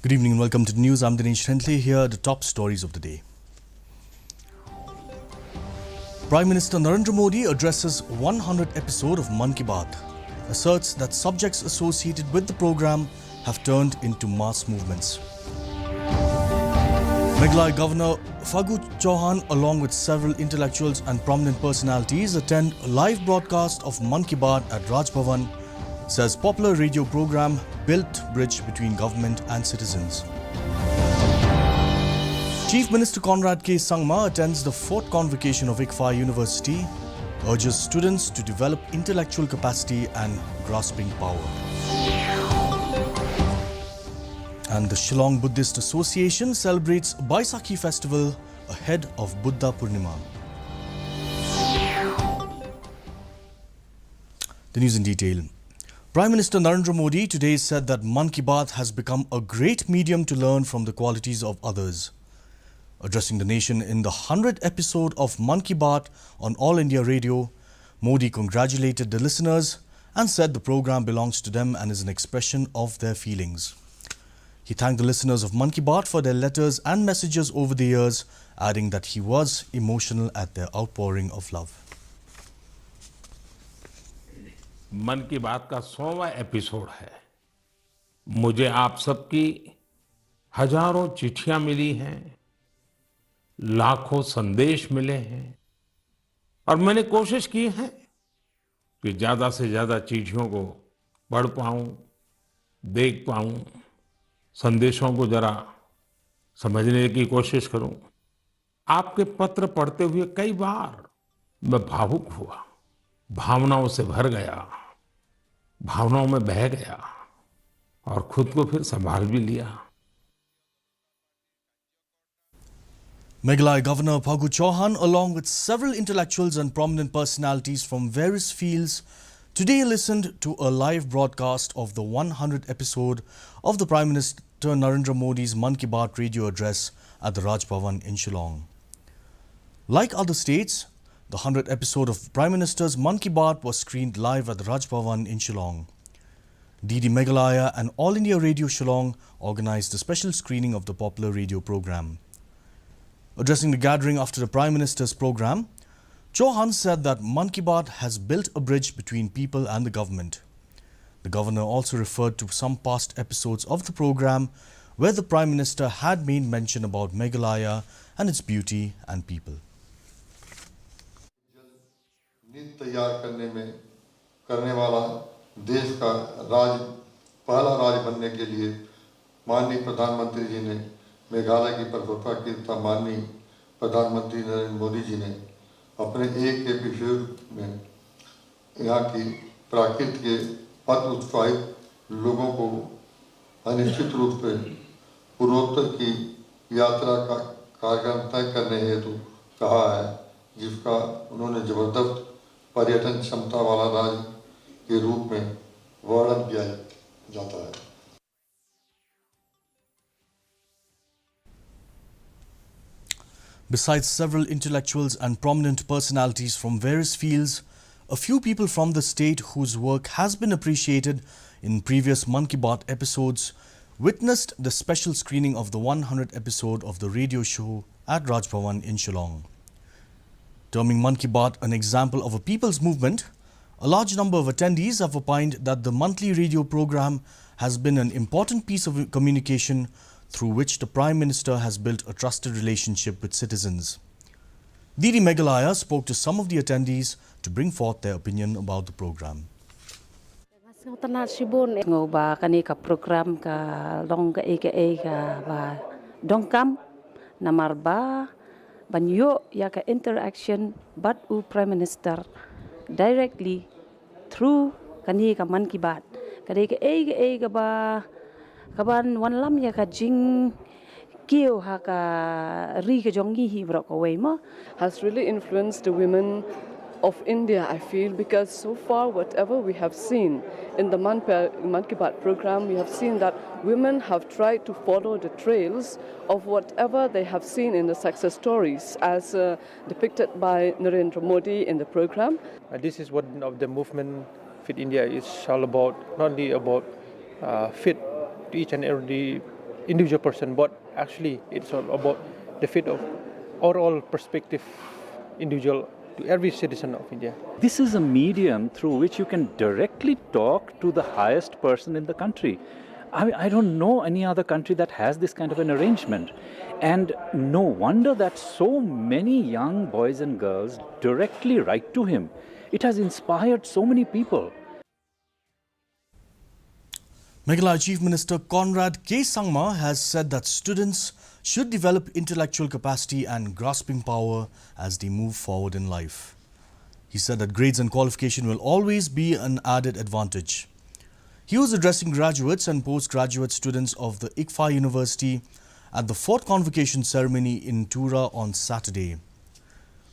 Good evening and welcome to the news. I'm Dinesh Hentley. Here are the top stories of the day. Prime Minister Narendra Modi addresses 100th episode of Mann Ki Baat, asserts that subjects associated with the program have turned into mass movements. Meghalaya Governor Phaggu Chauhan, along with several intellectuals and prominent personalities, attend a live broadcast of Mann Ki Baat at Raj Bhavan, says popular radio program built bridge between government and citizens. Chief Minister Conrad K. Sangma attends the 4th convocation of ICFA University, urges students to develop intellectual capacity and grasping power. And the Shillong Buddhist Association celebrates Baisakhi festival ahead of Buddha Purnima. The news in detail. Prime Minister Narendra Modi today said that Mann Ki Baat has become a great medium to learn from the qualities of others. Addressing the nation in the 100th episode of Mann Ki Baat on All India Radio, Modi congratulated the listeners and said the program belongs to them and is an expression of their feelings. He thanked the listeners of Mann Ki Baat for their letters and messages over the years, adding that he was emotional at their outpouring of love. मन की बात का 100वां episode है। मुझे आप सबकी हजारों चिट्ठियां मिली हैं, लाखों संदेश मिले हैं और मैंने कोशिश की है कि ज्यादा से ज्यादा चिट्ठियों को पढ़ पाऊं, देख पाऊं, संदेशों को जरा समझने की कोशिश करूं। आपके पत्र पढ़ते हुए कई बार मैं भावुक हुआ, भावनाओं से भर गया, भावनाओं में बह गया और खुद को फिर संभाल भी लिया। Meghalaya Governor Phaggu Chauhan, along with several intellectuals and prominent personalities from various fields, today listened to a live broadcast of the 100th episode of the Prime Minister Narendra Modi's Mann Ki Baat radio address at the Raj Bhavan in Shillong. Like other states, the 100th episode of Prime Minister's Mann Ki Baat was screened live at the Raj Bhavan in Shillong. DD Meghalaya and All India Radio Shillong organized a special screening of the popular radio program. Addressing the gathering after the Prime Minister's program, Chauhan said that Mann Ki Baat has built a bridge between people and the government. The governor also referred to some past episodes of the program where the Prime Minister had made mention about Meghalaya and its beauty and people. नीति तैयार करने वाला देश का पहला राज्य बनने के लिए माननीय प्रधानमंत्री जी ने मेघालय की प्रभुत्व की तथा माननीय प्रधानमंत्री नरेंद्र मोदी जी ने अपने एक एपिसोड में यहाँ की प्राकृतिक के अति उत्साहित लोगों को अनिश्चित रूप से पूर्वोत्तर की यात्रा का कार्यक्रम तय करने हेतु कहा है, जिसका उन्होंने जबरदस्त पर्यटन क्षमता वाला राज्य के रूप में वर्णन किया जाता है। Besides several intellectuals and prominent personalities from various fields, a few people from the state whose work has been appreciated in previous Mann Ki Baat episodes witnessed the special screening of the 100th episode of the radio show at Raj Bhavan in Shillong. Terming Mann Ki Baat an example of a people's movement, a large number of attendees have opined that the monthly radio program has been an important piece of communication through which the Prime Minister has built a trusted relationship with citizens. DD Meghalaya spoke to some of the attendees to bring forth their opinion about the program. Ngoba kani ka program ka long ka aka ba dongkam namarba banyo ya ka interaction but u Prime Minister directly through kani ka Mann Ki Baat kani ka aka ba kaban wan lam ya ka jing kio ha ka ri ka jongi hi bro ko wei mo has really influenced the women of India, I feel, because so far whatever we have seen in the Mann Ki Baat program, we have seen that women have tried to follow the trails of whatever they have seen in the success stories as depicted by Narendra Modi in the program. This is what of the movement Fit India is all about, not only about fit to each and every individual person, but actually it's all about the fit of overall perspective individual to every citizen of India. This is a medium through which you can directly talk to the highest person in the country. I don't know any other country that has this kind of an arrangement. And no wonder that so many young boys and girls directly write to him. It has inspired so many people. Meghalaya Chief Minister Conrad K. Sangma has said that students should develop intellectual capacity and grasping power as they move forward in life. He said that grades and qualification will always be an added advantage. He was addressing graduates and postgraduate students of the ICFA University at the 4th convocation ceremony in Tura on Saturday.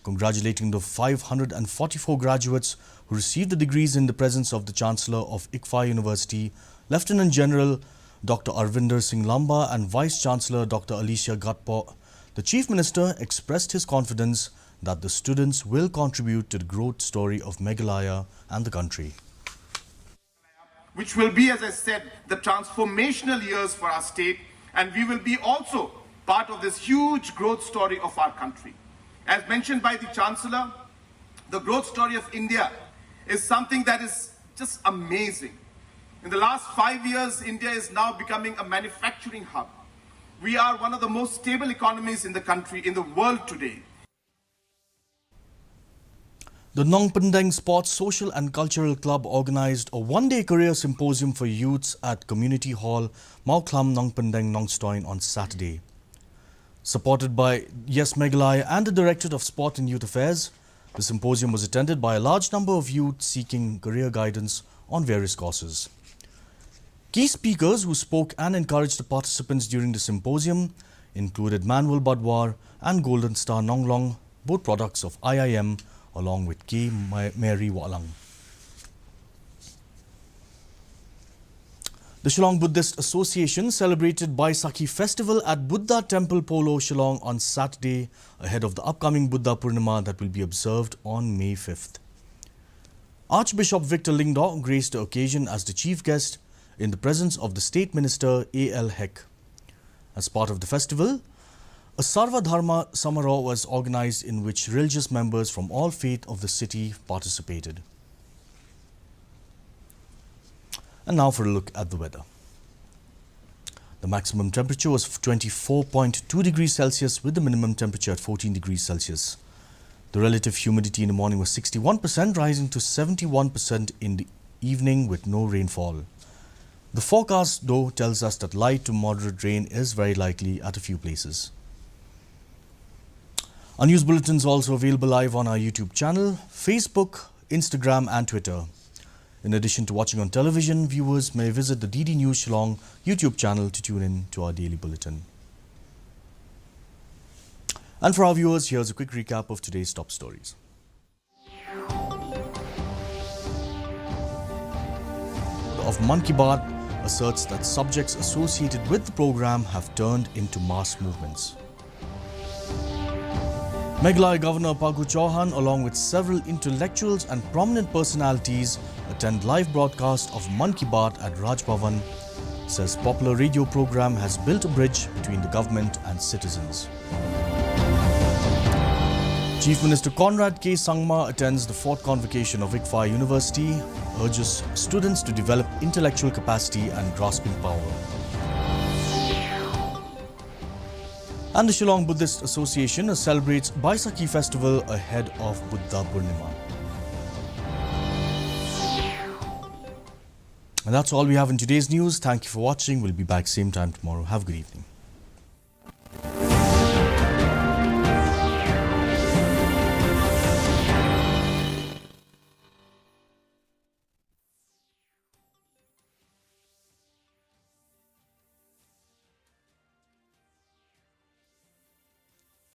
Congratulating the 544 graduates who received the degrees in the presence of the Chancellor of ICFA University, Lieutenant General Dr. Arvinder Singh Lamba and Vice Chancellor Dr. Alicia Gatpo, the Chief Minister expressed his confidence that the students will contribute to the growth story of Meghalaya and the country. Which will be, as I said, the transformational years for our state, and we will be also part of this huge growth story of our country. As mentioned by the Chancellor, the growth story of India is something that is just amazing. In the last 5 years, India is now becoming a manufacturing hub. We are one of the most stable economies in the country, in the world today. The Nong Pendeng Sports Social and Cultural Club organised a one-day career symposium for youths at Community Hall, Mau Klam, Nong Pendeng, Nong Stoin on Saturday. Supported by Yes Meghalaya and the Directorate of Sport and Youth Affairs, the symposium was attended by a large number of youth seeking career guidance on various courses. Key speakers who spoke and encouraged the participants during the symposium included Manuel Badwar and Golden Star Nonglong, both products of IIM, along with K. Mary Walang. The Shillong Buddhist Association celebrated Baisakhi festival at Buddha Temple Polo, Shillong on Saturday ahead of the upcoming Buddha Purnima that will be observed on May 5th. Archbishop Victor Lingdo graced the occasion as the chief guest in the presence of the State Minister A.L. Heck. As part of the festival, a Sarva Dharma Samaroh was organized in which religious members from all faith of the city participated. And now for a look at the weather. The maximum temperature was 24.2 degrees Celsius with the minimum temperature at 14 degrees Celsius. The relative humidity in the morning was 61%, rising to 71% in the evening with no rainfall. The forecast, though, tells us that light to moderate rain is very likely at a few places. Our news bulletins are also available live on our YouTube channel, Facebook, Instagram and Twitter. In addition to watching on television, viewers may visit the DD News Shillong YouTube channel to tune in to our daily bulletin. And for our viewers, here's a quick recap of today's top stories. Of Mann Ki Baat asserts that subjects associated with the program have turned into mass movements. Meghalaya Governor Pagu Chauhan, along with several intellectuals and prominent personalities, attend live broadcast of Mann Ki Baat at Raj Bhavan, says popular radio program has built a bridge between the government and citizens. Chief Minister Conrad K. Sangma attends the 4th convocation of ICFA University, urges students to develop intellectual capacity and grasping power. And the Shillong Buddhist Association celebrates Baisakhi festival ahead of Buddha Purnima. And that's all we have in today's news. Thank you for watching. We'll be back same time tomorrow. Have a good evening.